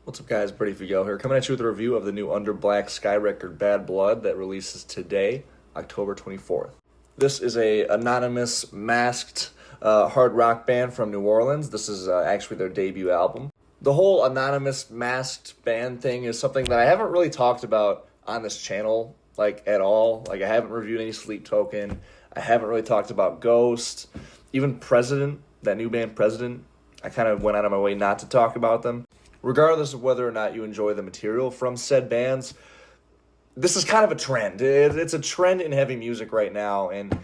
What's up, guys? Brady Figuel here, coming at you with a review of the new Under Black Sky record Bad Blood that releases today, October 24th. This is a anonymous, masked hard rock band from New Orleans. This is actually their debut album. The whole anonymous, masked band thing is something that I haven't really talked about on this channel, at all. I haven't reviewed any Sleep Token. I haven't really talked about Ghost. Even President, that new band President, I kind of went out of my way not to talk about them. Regardless of whether or not you enjoy the material from said bands, this is kind of a trend. It's a trend in heavy music right now, and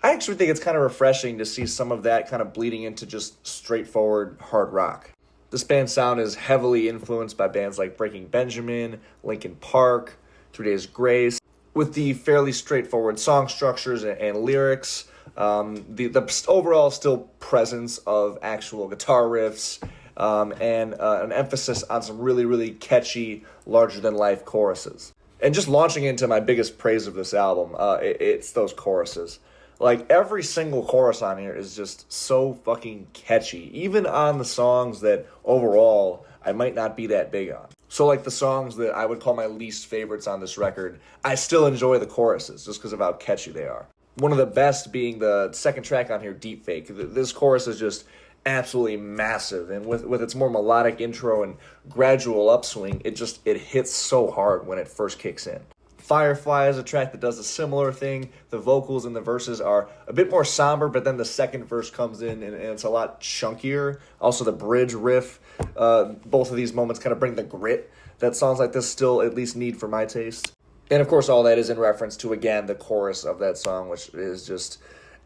I actually think it's kind of refreshing to see some of that kind of bleeding into just straightforward hard rock. This band's sound is heavily influenced by bands like Breaking Benjamin, Linkin Park, 3 Days Grace, with the fairly straightforward song structures and lyrics, the overall still presence of actual guitar riffs, and an emphasis on some really, really catchy, larger-than-life choruses. And just launching into my biggest praise of this album, it's those choruses. Every single chorus on here is just so fucking catchy, even on the songs that, overall, I might not be that big on. So, the songs that I would call my least favorites on this record, I still enjoy the choruses, just because of how catchy they are. One of the best being the second track on here, Deepfake. This chorus is just absolutely massive, and with its more melodic intro and gradual upswing, it hits so hard when it first kicks in. Firefly is a track that does a similar thing. The vocals and the verses are a bit more somber, but then the second verse comes in and it's a lot chunkier. Also, the bridge riff, both of these moments kind of bring the grit that songs like this still at least need for my taste. And of course, all that is in reference to, again, the chorus of that song, which is just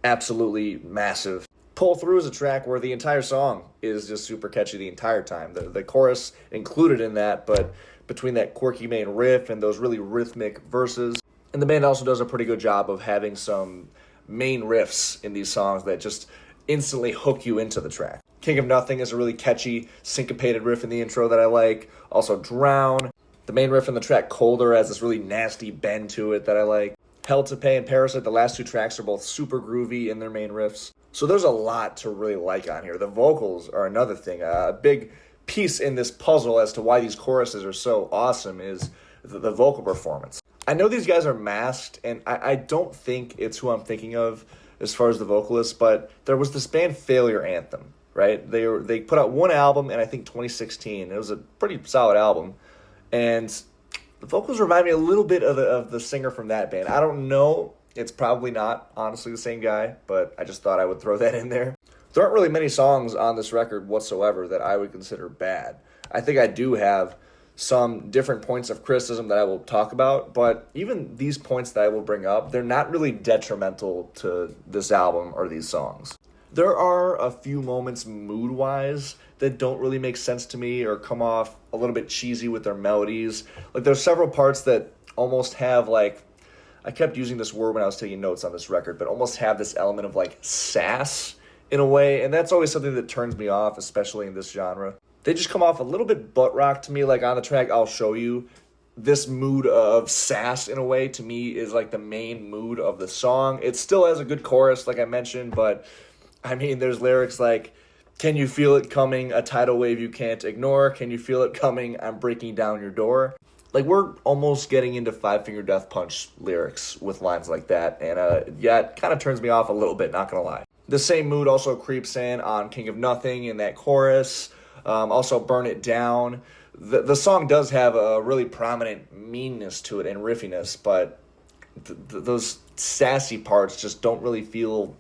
absolutely massive. Pull Through is a track where the entire song is just super catchy the entire time. The chorus included in that, but between that quirky main riff and those really rhythmic verses. And the band also does a pretty good job of having some main riffs in these songs that just instantly hook you into the track. King of Nothing is a really catchy, syncopated riff in the intro that I like. Also Drown. The main riff in the track Colder has this really nasty bend to it that I like. Hell to Pay and Parasite, the last two tracks, are both super groovy in their main riffs. So there's a lot to really like on here. The vocals are another thing. A big piece in this puzzle as to why these choruses are so awesome is the vocal performance. I know these guys are masked, and I don't think it's who I'm thinking of as far as the vocalists, but there was this band Failure Anthem, right? They put out one album in, I think, 2016. It was a pretty solid album, and the vocals remind me a little bit of the singer from that band. I don't know. It's probably not, honestly, the same guy, but I just thought I would throw that in there. There aren't really many songs on this record whatsoever that I would consider bad. I think I do have some different points of criticism that I will talk about, but even these points that I will bring up, they're not really detrimental to this album or these songs. There are a few moments mood-wise that don't really make sense to me or come off a little bit cheesy with their melodies. There's several parts that almost have, I kept using this word when I was taking notes on this record, but almost have this element of, sass in a way, and that's always something that turns me off, especially in this genre. They just come off a little bit butt rock to me. On the track I'll Show You, this mood of sass in a way to me is the main mood of the song. It still has a good chorus, like I mentioned, but there's lyrics like, can you feel it coming, a tidal wave you can't ignore, can you feel it coming, I'm breaking down your door. We're almost getting into Five Finger Death Punch lyrics with lines like that, and it kind of turns me off a little bit, not gonna lie. The same mood also creeps in on King of Nothing in that chorus. Also Burn It Down. The song does have a really prominent meanness to it and riffiness, but those sassy parts just don't really feel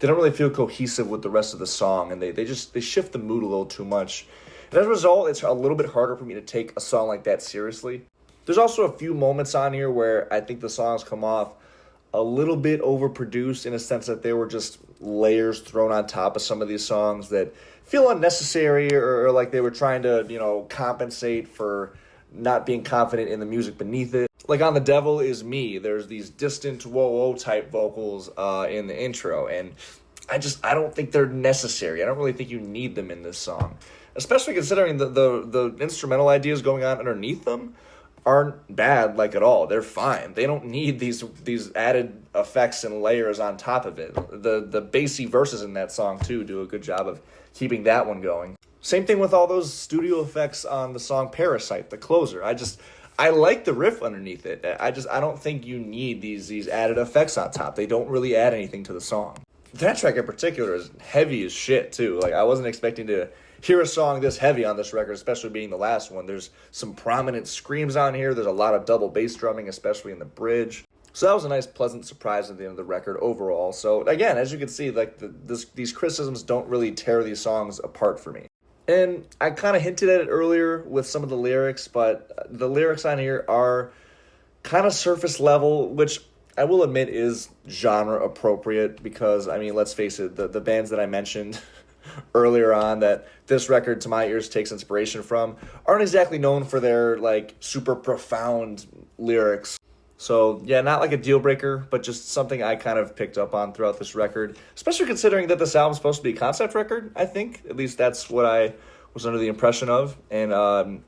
cohesive with the rest of the song, and they shift the mood a little too much. And as a result, it's a little bit harder for me to take a song like that seriously. There's also a few moments on here where I think the songs come off a little bit overproduced in a sense that they were just layers thrown on top of some of these songs that feel unnecessary or like they were trying to, compensate for not being confident in the music beneath it. On The Devil Is Me, there's these distant whoa-whoa type vocals in the intro, and I don't think they're necessary. I don't really think you need them in this song, especially considering the instrumental ideas going on underneath them aren't bad at all. They're fine. They don't need these added effects and layers on top of it. The bassy verses in that song too do a good job of keeping that one going. Same thing with all those studio effects on the song Parasite, the closer. I like the riff underneath it. I don't think you need these added effects on top. They don't really add anything to the song. That track in particular is heavy as shit too. Like, I wasn't expecting to hear a song this heavy on this record, especially being the last one. There's some prominent screams on here. There's a lot of double bass drumming, especially in the bridge. So that was a nice, pleasant surprise at the end of the record overall. So again, as you can see, like these criticisms don't really tear these songs apart for me. And I kind of hinted at it earlier with some of the lyrics, but the lyrics on here are kind of surface level, which I will admit is genre appropriate because, I mean, let's face it, the bands that I mentioned earlier on that this record, to my ears, takes inspiration from aren't exactly known for their, like, super profound lyrics. So, yeah, not like a deal breaker, but just something I kind of picked up on throughout this record, especially considering that this album's supposed to be a concept record, I think. At least that's what I was under the impression of. And I'm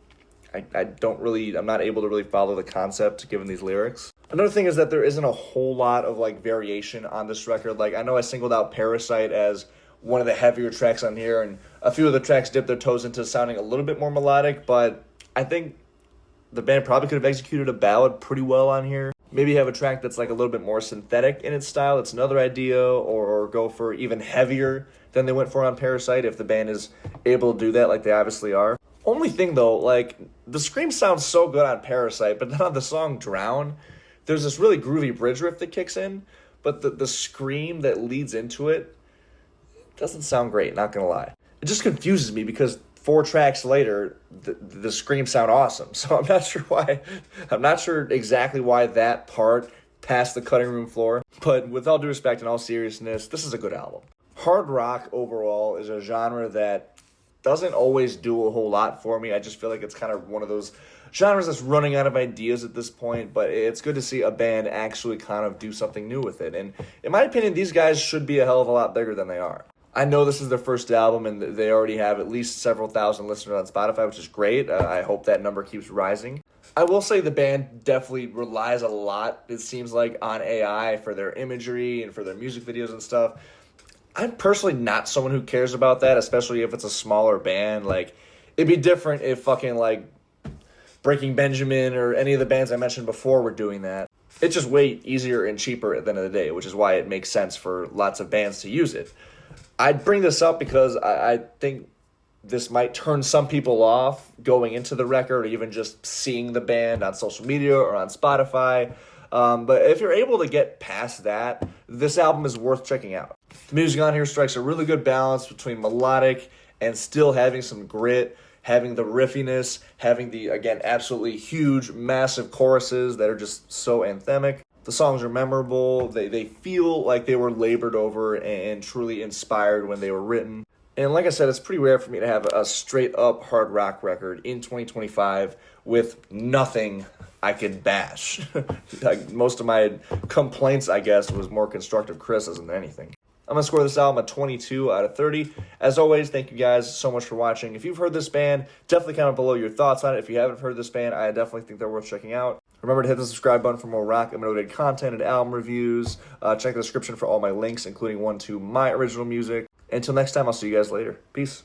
not able to really follow the concept given these lyrics. Another thing is that there isn't a whole lot of, like, variation on this record. Like, I know I singled out Parasite as one of the heavier tracks on here, and a few of the tracks dip their toes into sounding a little bit more melodic, but I think the band probably could have executed a ballad pretty well on here. Maybe have a track that's like a little bit more synthetic in its style. It's another idea, or go for even heavier than they went for on Parasite if the band is able to do that like they obviously are. Only thing though, like, the scream sounds so good on Parasite, but then on the song Drown, there's this really groovy bridge riff that kicks in, but the scream that leads into it doesn't sound great, not gonna lie. It just confuses me because 4 tracks later, the screams sound awesome. So I'm not sure exactly why that part passed the cutting room floor. But with all due respect and all seriousness, this is a good album. Hard rock overall is a genre that doesn't always do a whole lot for me. I just feel like it's kind of one of those genres that's running out of ideas at this point, but it's good to see a band actually kind of do something new with it. And in my opinion, these guys should be a hell of a lot bigger than they are. I know this is their first album, and they already have at least several thousand listeners on Spotify, which is great. I hope that number keeps rising. I will say the band definitely relies a lot, it seems like, on AI for their imagery and for their music videos and stuff. I'm personally not someone who cares about that, especially if it's a smaller band. Like, it'd be different if fucking, like, Breaking Benjamin or any of the bands I mentioned before were doing that. It's just way easier and cheaper at the end of the day, which is why it makes sense for lots of bands to use it. I bring this up because I think this might turn some people off going into the record or even just seeing the band on social media or on Spotify. But if you're able to get past that, this album is worth checking out. The music on here strikes a really good balance between melodic and still having some grit, having the riffiness, having the, again, absolutely huge, massive choruses that are just so anthemic. The songs are memorable. They feel like they were labored over and truly inspired when they were written. And like I said, it's pretty rare for me to have a straight-up hard rock record in 2025 with nothing I could bash. Like, most of my complaints, I guess, was more constructive criticism than anything. I'm going to score this album a 22 out of 30. As always, thank you guys so much for watching. If you've heard this band, definitely comment below your thoughts on it. If you haven't heard this band, I definitely think they're worth checking out. Remember to hit the subscribe button for more rock and related content and album reviews. Check the description for all my links, including one to my original music. Until next time, I'll see you guys later. Peace.